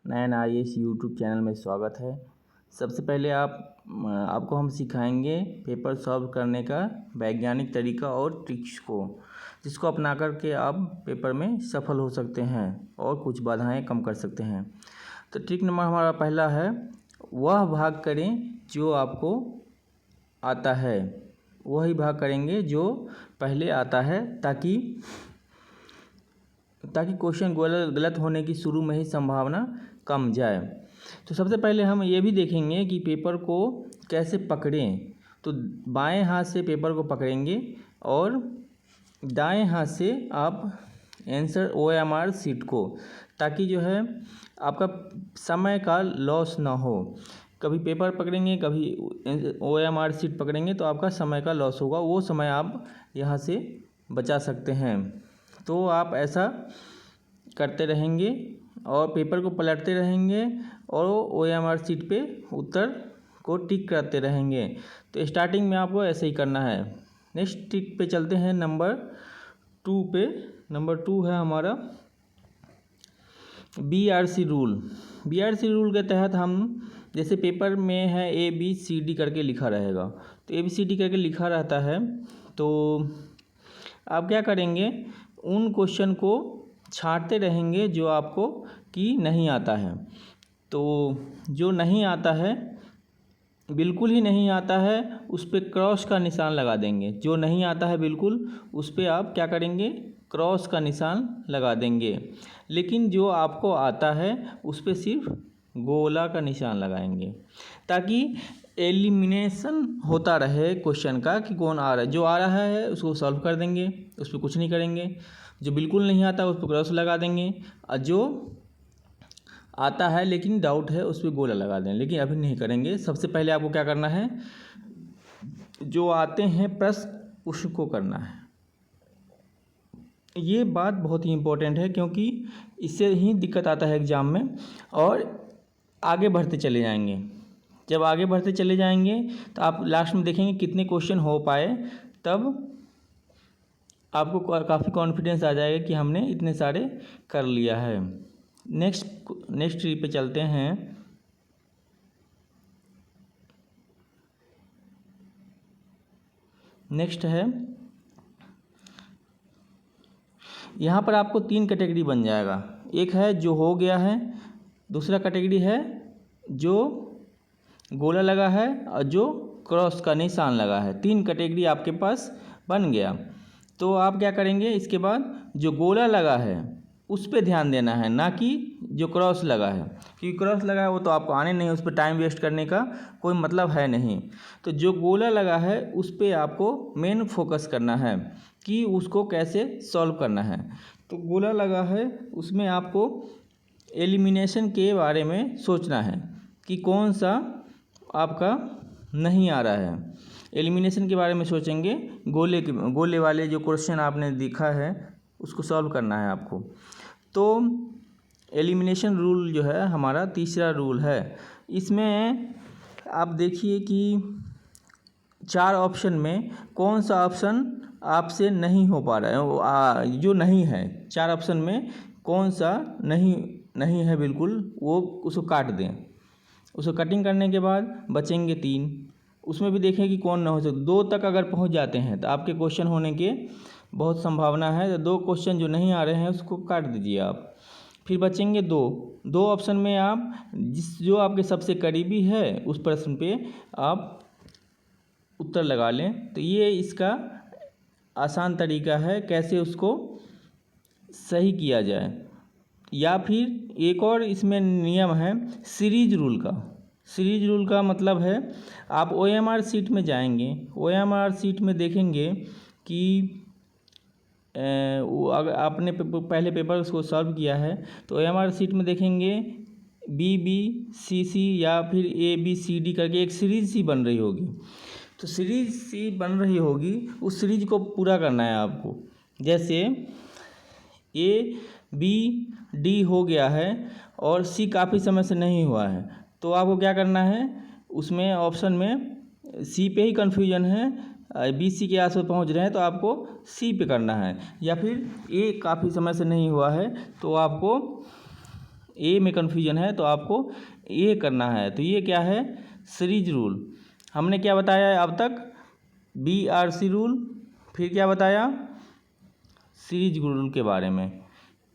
9 IAS YouTube channel में स्वागत है। सबसे पहले आपको हम सिखाएंगे पेपर सॉल्व करने का वैज्ञानिक तरीका और ट्रिक्स को, जिसको अपना कर के आप पेपर में सफल हो सकते हैं और कुछ बाधाएं कम कर सकते हैं। तो ट्रिक नंबर हमारा पहला है, वह भाग करें जो आपको आता है। वही भाग करेंगे जो पहले आता है, ताकि क्वेश्चन गलत होने की शुरू में ही संभावना कम जाए। तो सबसे पहले हम ये भी देखेंगे कि पेपर को कैसे पकड़ें। तो बाएं हाथ से पेपर को पकड़ेंगे और दाएं हाथ से आप आंसर OMR शीट को, ताकि जो है आपका समय का लॉस ना हो। कभी पेपर पकड़ेंगे, कभी OMR शीट पकड़ेंगे तो आपका समय का लॉस होगा, वो समय आप यहाँ से बचा सकते हैं। तो आप ऐसा करते रहेंगे और पेपर को पलटते रहेंगे और OMR शीट पे उत्तर को टिक करते रहेंगे। तो स्टार्टिंग में आपको ऐसे ही करना है। नेक्स्ट टिक पे चलते हैं नंबर 2 पे। नंबर 2 है हमारा BRC रूल। BRC रूल के तहत हम, जैसे पेपर में है ABCD करके लिखा रहेगा, तो ABCD करके लिखा रहता है, तो आप क्या करेंगे, उन क्वेश्चन को छांटते रहेंगे जो आपको कि नहीं आता है। तो जो नहीं आता है, बिल्कुल ही नहीं आता है, उस पर क्रॉस का निशान लगा देंगे। जो नहीं आता है बिल्कुल, उस पर आप क्या करेंगे, क्रॉस का निशान लगा देंगे। लेकिन जो आपको आता है उस पर सिर्फ गोला का निशान लगाएंगे, ताकि एलिमिनेशन होता रहे क्वेश्चन का कि कौन आ रहा है। जो आ रहा है उसको सॉल्व कर देंगे, उस पर कुछ नहीं करेंगे। जो बिल्कुल नहीं आता उस पर क्रॉस लगा देंगे, और जो आता है लेकिन डाउट है उस पर गोला लगा दें। लेकिन अभी नहीं करेंगे। सबसे पहले आपको क्या करना है, जो आते हैं प्रश्न उसको करना है। ये बात बहुत ही इम्पोर्टेंट है, क्योंकि इससे ही दिक्कत आता है एग्ज़ाम में। और आगे बढ़ते चले जाएंगे। जब आगे बढ़ते चले जाएंगे तो आप लास्ट में देखेंगे कितने क्वेश्चन हो पाए, तब आपको काफ़ी कॉन्फिडेंस आ जाएगा कि हमने इतने सारे कर लिया है। नेक्स्ट ट्री पे चलते हैं। नेक्स्ट है, यहाँ पर आपको 3 कैटेगरी बन जाएगा। एक है जो हो गया है, दूसरा कैटेगरी है जो गोला लगा है, और जो क्रॉस का निशान लगा है। 3 कैटेगरी आपके पास बन गया। तो आप क्या करेंगे, इसके बाद जो गोला लगा है उस पे ध्यान देना है, ना कि जो क्रॉस लगा है। क्योंकि क्रॉस लगा है वो तो आपको आने नहीं, उस पर टाइम वेस्ट करने का कोई मतलब है नहीं। तो जो गोला लगा है उस पर आपको मेन फोकस करना है कि उसको कैसे सॉल्व करना है। तो गोला लगा है उसमें आपको एलिमिनेशन के बारे में सोचना है कि कौन सा आपका नहीं आ रहा है। एलिमिनेशन के बारे में सोचेंगे। गोले वाले जो क्वेश्चन आपने देखा है उसको सॉल्व करना है आपको। तो एलिमिनेशन रूल जो है हमारा तीसरा रूल है। इसमें आप देखिए कि 4 ऑप्शन में कौन सा ऑप्शन आपसे नहीं हो पा रहा है, जो नहीं है। 4 ऑप्शन में कौन सा नहीं है बिल्कुल, वो उसको काट दें। उसको कटिंग करने के बाद बचेंगे 3। उसमें भी देखें कि कौन ना हो सकता। 2 तक अगर पहुंच जाते हैं तो आपके क्वेश्चन होने के बहुत संभावना है। तो 2 क्वेश्चन जो नहीं आ रहे हैं उसको काट दीजिए आप। फिर बचेंगे 2 ऑप्शन में आप जो आपके सबसे करीबी है उस प्रश्न पे आप उत्तर लगा लें। तो ये इसका आसान तरीका है कैसे उसको सही किया जाए। या फिर एक और इसमें नियम है सीरीज रूल का। सीरीज रूल का मतलब है, आप OMR शीट में जाएंगे, OMR शीट में देखेंगे कि अगर आपने पहले पेपर उसको सॉल्व किया है तो OMR शीट में देखेंगे BBCC या फिर ABCD करके एक सीरीज सी बन रही होगी। तो सीरीज सी बन रही होगी, उस सीरीज को पूरा करना है आपको। जैसे ABD हो गया है और C काफ़ी समय से नहीं हुआ है, तो आपको क्या करना है, उसमें ऑप्शन में C पे ही कन्फ्यूजन है, BC के आसपास पहुंच रहे हैं तो आपको C पे करना है। या फिर A काफ़ी समय से नहीं हुआ है तो आपको ए में कन्फ्यूजन है तो आपको ये करना है। तो ये क्या है, सीरीज रूल। हमने क्या बताया है अब तक, BRC रूल, फिर क्या बताया, सीरीज रूल के बारे में।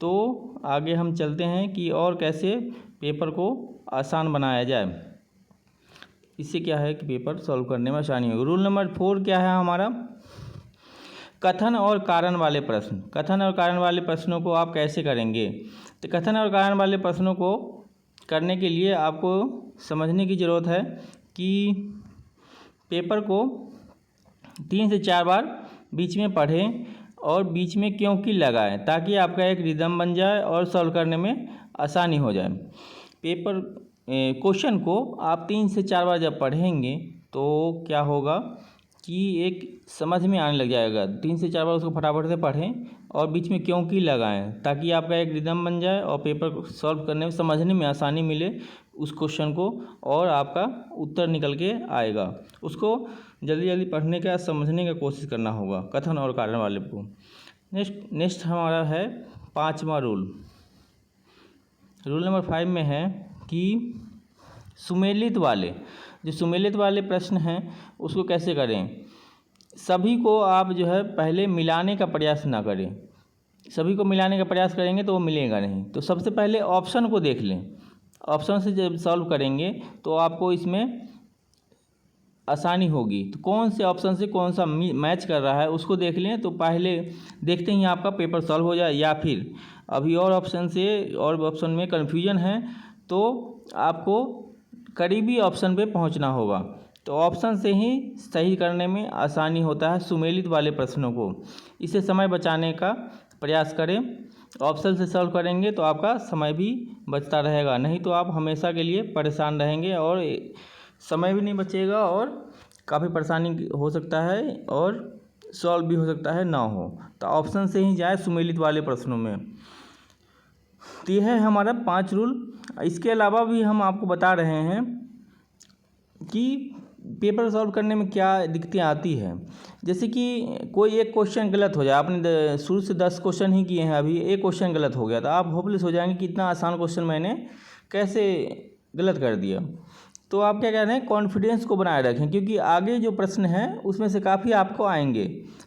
तो आगे हम चलते हैं कि और कैसे पेपर को आसान बनाया जाए। इससे क्या है कि पेपर सॉल्व करने में आसानी होगी। रूल नंबर 4 क्या है हमारा, कथन और कारण वाले प्रश्न। कथन और कारण वाले प्रश्नों को आप कैसे करेंगे। तो कथन और कारण वाले प्रश्नों को करने के लिए आपको समझने की ज़रूरत है कि पेपर को 3 से 4 बार बीच में पढ़ें और बीच में क्योंकि लगाएं, ताकि आपका एक रिदम बन जाए और सॉल्व करने में आसानी हो जाए। पेपर क्वेश्चन को आप 3 से 4 बार जब पढ़ेंगे तो क्या होगा कि एक समझ में आने लग जाएगा। 3 से 4 बार उसको फटाफट से पढ़ें और बीच में क्योंकि लगाएं, ताकि आपका एक रिदम बन जाए और पेपर सॉल्व करने में, समझने में आसानी मिले उस क्वेश्चन को, और आपका उत्तर निकल के आएगा। उसको जल्दी जल्दी पढ़ने का, समझने का कोशिश करना होगा कथन और कारण वाले को। नेक्स्ट हमारा है 5वां रूल। रूल नंबर 5 में है कि सुमेलित वाले प्रश्न हैं उसको कैसे करें। सभी को आप जो है पहले मिलाने का प्रयास ना करें। सभी को मिलाने का प्रयास करेंगे तो वो मिलेगा नहीं। तो सबसे पहले ऑप्शन को देख लें। ऑप्शन से जब सॉल्व करेंगे तो आपको इसमें आसानी होगी। तो कौन से ऑप्शन से कौन सा मैच कर रहा है उसको देख लें, तो पहले देखते ही आपका पेपर सॉल्व हो जाए। या फिर अभी और ऑप्शन में कन्फ्यूजन है तो आपको करीबी ऑप्शन पे पहुंचना होगा। तो ऑप्शन से ही सही करने में आसानी होता है सुमेलित वाले प्रश्नों को। इससे समय बचाने का प्रयास करें। ऑप्शन से सॉल्व करेंगे तो आपका समय भी बचता रहेगा, नहीं तो आप हमेशा के लिए परेशान रहेंगे और समय भी नहीं बचेगा और काफ़ी परेशानी हो सकता है और सॉल्व भी हो सकता है ना हो। तो ऑप्शन से ही जाए सुमेलित वाले प्रश्नों में। तो यह है हमारा 5 रूल। इसके अलावा भी हम आपको बता रहे हैं कि पेपर सॉल्व करने में क्या दिक्कतें आती हैं। जैसे कि कोई एक क्वेश्चन गलत हो जाए, आपने शुरू से 10 क्वेश्चन ही किए हैं, अभी एक क्वेश्चन गलत हो गया तो आप होपलेस हो जाएंगे कि इतना आसान क्वेश्चन मैंने कैसे गलत कर दिया। तो आप क्या कह रहे हैं, कॉन्फिडेंस को बनाए रखें, क्योंकि आगे जो प्रश्न हैं उसमें से काफ़ी आपको आएंगे।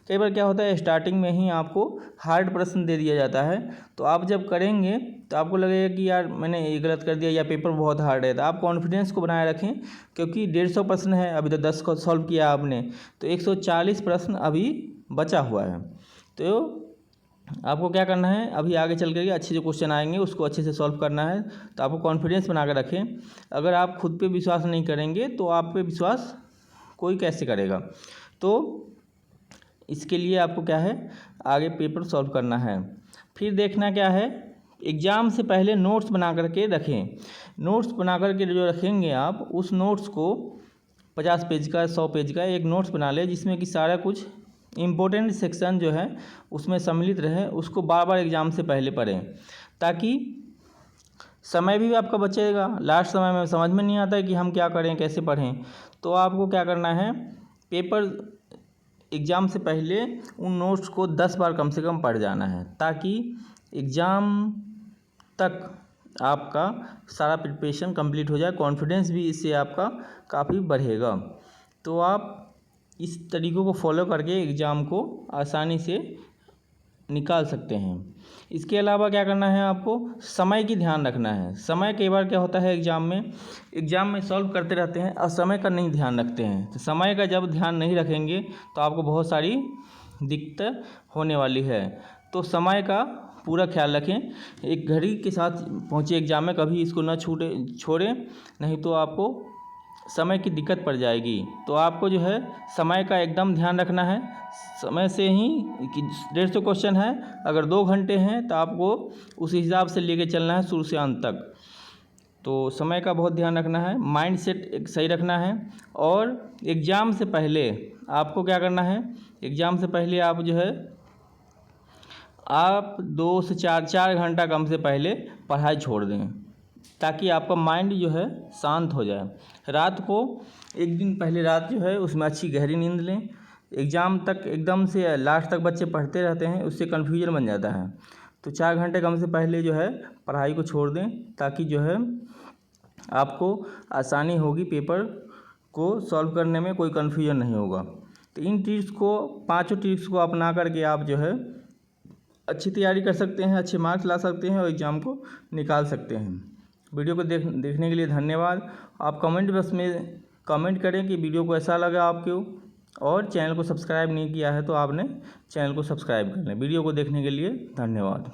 कई बार क्या होता है, स्टार्टिंग में ही आपको हार्ड प्रश्न दे दिया जाता है, तो आप जब करेंगे तो आपको लगेगा कि यार मैंने ये गलत कर दिया या पेपर बहुत हार्ड है। तो आप कॉन्फिडेंस को बनाए रखें, क्योंकि 150 प्रश्न है, अभी तो 10 को सॉल्व किया आपने, तो 140 प्रश्न अभी बचा हुआ है। तो आपको क्या करना है, अभी आगे चल कर अच्छे जो क्वेश्चन आएंगे उसको अच्छे से सॉल्व करना है। तो आपको कॉन्फिडेंस बना कर रखें। अगर आप खुद पे विश्वास नहीं करेंगे तो आप पे विश्वास कोई कैसे करेगा। तो इसके लिए आपको क्या है, आगे पेपर सॉल्व करना है। फिर देखना क्या है, एग्ज़ाम से पहले नोट्स बना कर के रखें। नोट्स बना कर के जो रखेंगे आप, उस नोट्स को 50 पेज का, 100 पेज का एक नोट्स बना ले, जिसमें कि सारा कुछ इम्पोर्टेंट सेक्शन जो है उसमें सम्मिलित रहे। उसको बार बार एग्ज़ाम से पहले पढ़ें, ताकि समय भी आपका बचेगा। लास्ट समय में समझ में नहीं आता है कि हम क्या करें, कैसे पढ़ें। तो आपको क्या करना है, पेपर एग्ज़ाम से पहले उन नोट्स को 10 बार कम से कम पढ़ जाना है, ताकि एग्ज़ाम तक आपका सारा प्रिपरेशन कंप्लीट हो जाए। कॉन्फिडेंस भी इससे आपका काफ़ी बढ़ेगा। तो आप इस तरीक़ों को फॉलो करके एग्ज़ाम को आसानी से निकाल सकते हैं। इसके अलावा क्या करना है, आपको समय की ध्यान रखना है। समय कई बार क्या होता है, एग्ज़ाम में सॉल्व करते रहते हैं और समय का नहीं ध्यान रखते हैं। तो समय का जब ध्यान नहीं रखेंगे तो आपको बहुत सारी दिक्कत होने वाली है। तो समय का पूरा ख्याल रखें। एक घड़ी के साथ पहुँचे एग्ज़ाम में, कभी इसको ना छोड़ें, नहीं तो आपको समय की दिक्कत पड़ जाएगी। तो आपको जो है समय का एकदम ध्यान रखना है। समय से ही 150 क्वेश्चन है, अगर 2 घंटे हैं तो आपको उस हिसाब से लेके चलना है शुरू से अंत तक। तो समय का बहुत ध्यान रखना है, माइंड सेट सही रखना है। और एग्ज़ाम से पहले आपको क्या करना है, एग्ज़ाम से पहले आप जो है आप 2 से 4 घंटा कम से पहले पढ़ाई छोड़ दें, ताकि आपका माइंड जो है शांत हो जाए। रात को एक दिन पहले रात जो है उसमें अच्छी गहरी नींद लें। एग्ज़ाम तक एकदम से लास्ट तक बच्चे पढ़ते रहते हैं, उससे कन्फ्यूजन बन जाता है। तो 4 घंटे कम से पहले जो है पढ़ाई को छोड़ दें, ताकि जो है आपको आसानी होगी, पेपर को सॉल्व करने में कोई कन्फ्यूजन नहीं होगा। तो इन टिप्स को, 5 टिप्स को अपना करके आप जो है अच्छी तैयारी कर सकते हैं, अच्छे मार्क्स ला सकते हैं और एग्ज़ाम को निकाल सकते हैं। वीडियो को देखने के लिए धन्यवाद। आप कमेंट बॉक्स में कमेंट करें कि वीडियो को ऐसा लगा आपको, और चैनल को सब्सक्राइब नहीं किया है तो आपने चैनल को सब्सक्राइब कर लें। वीडियो को देखने के लिए धन्यवाद।